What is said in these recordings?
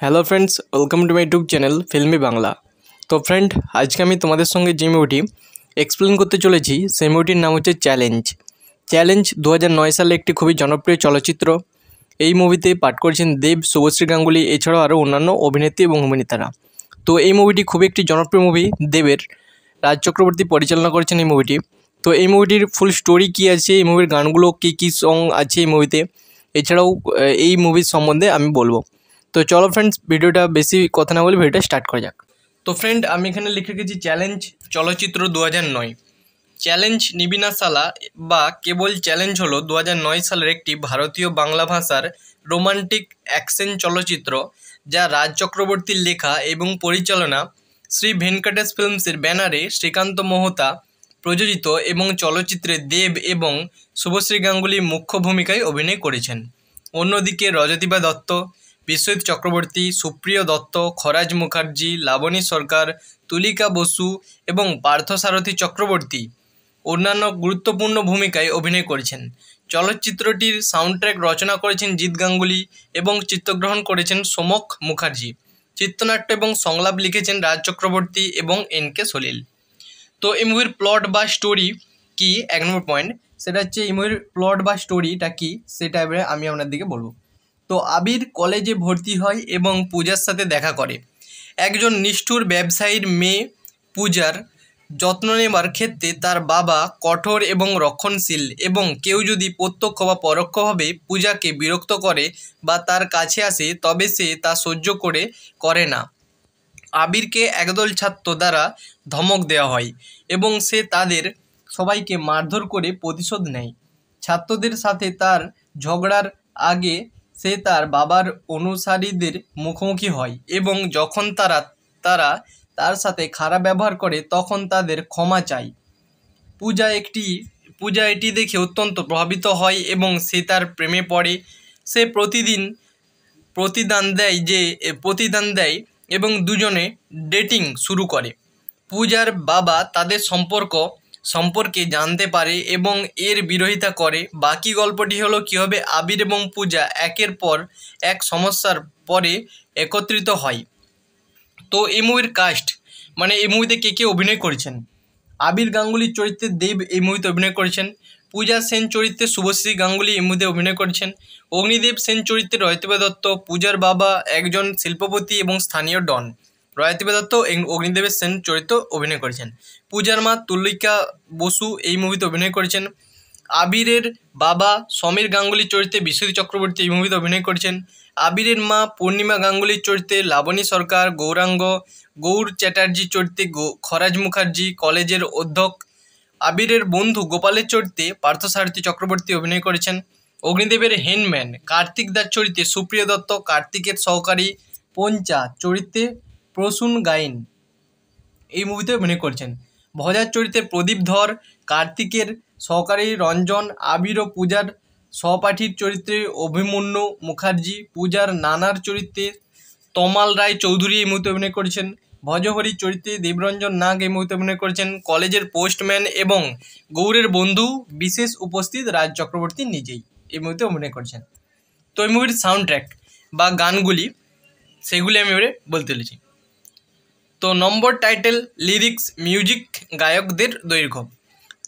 Hello friends, welcome to my YouTube channel filmy Bangla. তো friend, আজকে আমি তোমাদের সঙ্গে যে মুভিটি এক্সপ্লেন করতে চলেছি সেই মুভিটির নাম হচ্ছে চ্যালেঞ্জ। চ্যালেঞ্জ 2009 সালে একটি খুবই জনপ্রিয় চলচ্চিত্র। এই মুভিতে পাঠ করেছেন দেব, শুভশ্রী গাঙ্গুলি, এছাড়াও আরও অন্যান্য অভিনেত্রী এবং অভিনেতারা। তো এই মুভিটি খুবই একটি জনপ্রিয় মুভি দেবের। রাজ চক্রবর্তী পরিচালনা করেছেন এই মুভিটি। তো এই মুভিটির ফুল স্টোরি কী আছে, এই মুভির গানগুলো কী সং আছে এই মুভিতে, এছাড়াও এই মুভির সম্বন্ধে আমি বলবো। তো চলো ফ্রেন্ডস, ভিডিওটা বেশি কথা না বলে ভিডিওটা স্টার্ট করা যাক। তো ফ্রেন্ড, আমি এখানে লিখে রেখেছি চ্যালেঞ্জ চলচ্চিত্র 2009। চ্যালেঞ্জ নিবিনা সালা বা কেবল চ্যালেঞ্জ হলো 2009 সালের একটি ভারতীয় বাংলা ভাষার রোমান্টিক অ্যাকশন চলচ্চিত্র, যা রাজ চক্রবর্তীর লেখা এবং পরিচালনা, শ্রী ভেঙ্কটেশ ফিল্মসের ব্যানারে শ্রীকান্ত মোহতা প্রযোজিত এবং চলচ্চিত্রে দেব এবং শুভশ্রী গাঙ্গুলি মুখ্য ভূমিকায় অভিনয় করেছেন। অন্যদিকে রজতিবা দত্ত, বিশ্বজিৎ চক্রবর্তী, সুপ্রিয় দত্ত, খরাজ মুখার্জি, লাবণী সরকার, তুলিকা বসু এবং পার্থসারথী চক্রবর্তী অন্যান্য গুরুত্বপূর্ণ ভূমিকায় অভিনয় করেছেন। চলচ্চিত্রটির সাউন্ডট্র্যাক রচনা করেছেন জিৎ গাঙ্গুলি এবং চিত্রগ্রহণ করেছেন সোমক মুখার্জি। চিত্রনাট্য এবং সংলাপ লিখেছেন রাজ চক্রবর্তী এবং এন.কে. সলিল। তো এই মুভির প্লট বা স্টোরি কি, 1 নম্বর পয়েন্ট, সেটা হচ্ছে এই মুভির প্লট বা স্টোরিটা কি সেটা এবারে আমি আপনাদেরকে বলবো। তো আবির কলেজে ভর্তি হয় এবং পূজার সাথে দেখা করে। একজন নিষ্ঠুর ব্যবসায়ীর মেয়ে পূজার যত্ন নেবার ক্ষেত্রে তার বাবা কঠোর এবং রক্ষণশীল, এবং কেউ যদি প্রত্যক্ষ বা পরোক্ষভাবে পূজাকে বিরক্ত করে বা তার কাছে আসে তবে সে তা সহ্য করে না। আবিরকে একদল ছাত্র দ্বারা ধমক দেওয়া হয় এবং সে তাদের সবাইকে মারধর করে প্রতিশোধ নেয়। ছাত্রদের সাথে তার ঝগড়ার আগে সে তার বাবার অনুসারীদের মুখোমুখি হয় এবং যখন তারা তার সাথে খারাপ ব্যবহার করে তখন তাদের ক্ষমা চায়। পূজা এটি দেখে অত্যন্ত প্রভাবিত হয় এবং সে তার প্রেমে পড়ে। সে প্রতিদান দেয় এবং দুজনে ডেটিং শুরু করে। পূজার বাবা তাদের সম্পর্কে জানতে পারে এবং এর বিরোধিতা করে। বাকি গল্পটি হলো কীভাবে আবির এবং পূজা একের পর এক সমস্যার পরে একত্রিত হয়। তো এই মুভির কাস্ট, মানে এই মুভিতে কে অভিনয় করেছেন: আবির গাঙ্গুলির চরিত্রে দেব এই মুভিতে অভিনয় করেছেন। পূজা সেন চরিত্রে শুভশ্রী গাঙ্গুলি এই মুভিতে অভিনয় করেছেন। অগ্নিদেব সেন চরিত্রে রজতিবা দত্ত, পূজার বাবা একজন শিল্পপতি এবং স্থানীয় ডন। রজতিবা দত্ত অগ্নিদেবের সেন চরিত্র অভিনয় করেছেন। পূজার মা তুলিকা বসু এই মুভিতে অভিনয় করেছেন। আবিরের বাবা সমীর গাঙ্গুলির চরিত্রে বিশ্বজিৎ চক্রবর্তী এই মুভিতে অভিনয় করেছেন। আবিরের মা পূর্ণিমা গাঙ্গুলির চরিত্রে লাবণী সরকার, গৌর চ্যাটার্জির চরিত্রে খরাজ মুখার্জি কলেজের অধ্যক্ষ। আবিরের বন্ধু গোপালের চরিত্রে পার্থসারথী চক্রবর্তী অভিনয় করেছেন। অগ্নিদেবের হেনম্যান কার্তিক দাস চরিত্রে সুপ্রিয় দত্ত, কার্তিকের সহকারী পঞ্চা চরিত্রে প্রসূন গায়েন এই মুভিতে অভিনয় করেছেন। ভজার চরিত্রে প্রদীপ ধর, কার্তিকের সহকারী রঞ্জন, আবির ও পূজার সহপাঠীর চরিত্রে অভিমন্যু মুখার্জি, পূজার নানার চরিত্রে তমাল রায় চৌধুরী এই মুভিতে অভিনয় করেছেন। ভজহরি চরিত্রে দেবরঞ্জন নাগ এই মুভিতে অভিনয় করেছেন। কলেজের পোস্টম্যান এবং গৌরের বন্ধু বিশেষ উপস্থিত রাজ চক্রবর্তী নিজেই এই মুভিতে অভিনয় করেছেন। তো এই মুভির সাউন্ড ট্র্যাক বা গানগুলি সেগুলি আমি এবারে বলতে চলেছি। তো নম্বর, টাইটেল, লিরিক্স, মিউজিক, গায়কদের দৈর্ঘ্য।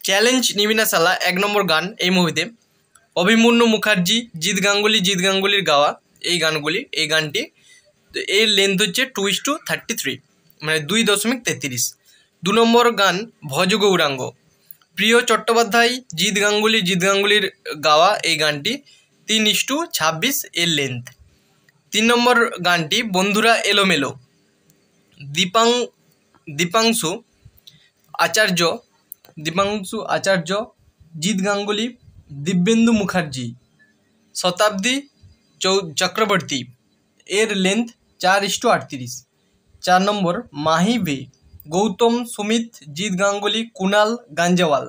চ্যালেঞ্জ নিবিনা সালা 1 নম্বর গান এই মুভিতে অভিমন্যু মুখার্জি, জিৎ গাঙ্গুলির গাওয়া এই গানটি এর লেন্থ হচ্ছে 2:33, মানে 2.33। 2 নম্বর গান ভজ গৌরাঙ্গ, প্রিয় চট্টোপাধ্যায়, জিৎ গাঙ্গুলির গাওয়া এই গানটি 3:26 এর লেন্থ। 3 নম্বর গানটি বন্ধুরা এলোমেলো, দীপাংশু আচার্য, জিৎ গাঙ্গুলি, দিব্যেন্দু মুখার্জি, শতাব্দী চক্রবর্তী এর লেন্থ 4:38। 4 নম্বর মাহি বে, গৌতম সুমিত, জিৎ গাঙ্গুলি, কুনাল গাঞ্জেওয়াল,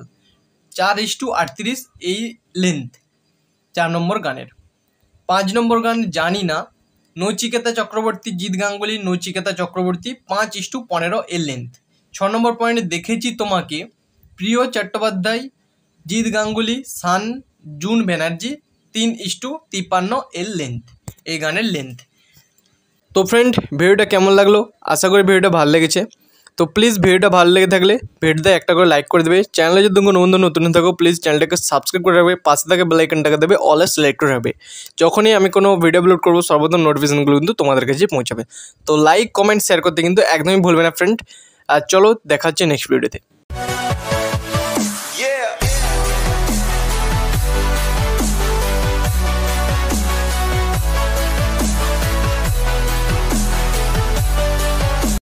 4:38 এই লেন্থ 4 নম্বর গানের। 5 নম্বর গান জানি না, নচিকেতা চক্রবর্তী, জিৎ গাঙ্গুলি, নচিকেতা চক্রবর্তী, 5:15 এর লেন্থ। 6 নম্বর পয়েন্ট দেখেছি তোমাকে, প্রিয় চট্টোপাধ্যায়, জিৎ গাঙ্গুলি, সান জুন ব্যানার্জি, 3:53 এর লেন্থ এই গানের লেন্থ। তো ফ্রেন্ড, ভিডিওটা কেমন লাগলো? আশা করি ভিডিওটা ভালো লেগেছে। তো প্লিজ ভিডিওটা ভালো লেগে থাকলে ভিডিওতে একটা করে লাইক করে দেবে। চ্যানেলে যদি কোনো বন্ধু নতুন থাকো প্লিজ চ্যানেলটাকে সাবস্ক্রাইব করে রাখবে, পাশে থাকা বেল আইকনটাকে দেবে অলে সিলেক্ট করে রাখবে। যখনই আমি কোনো ভিডিও আপলোড করবো সর্বপ্রথম নোটিফিকেশনগুলো কিন্তু তোমাদের কাছে পৌঁছাবে। তো লাইক কমেন্ট শেয়ার করতে কিন্তু একদমই ভুলবে না ফ্রেন্ড। আর চলো দেখা হচ্ছে নেক্সট ভিডিওতে।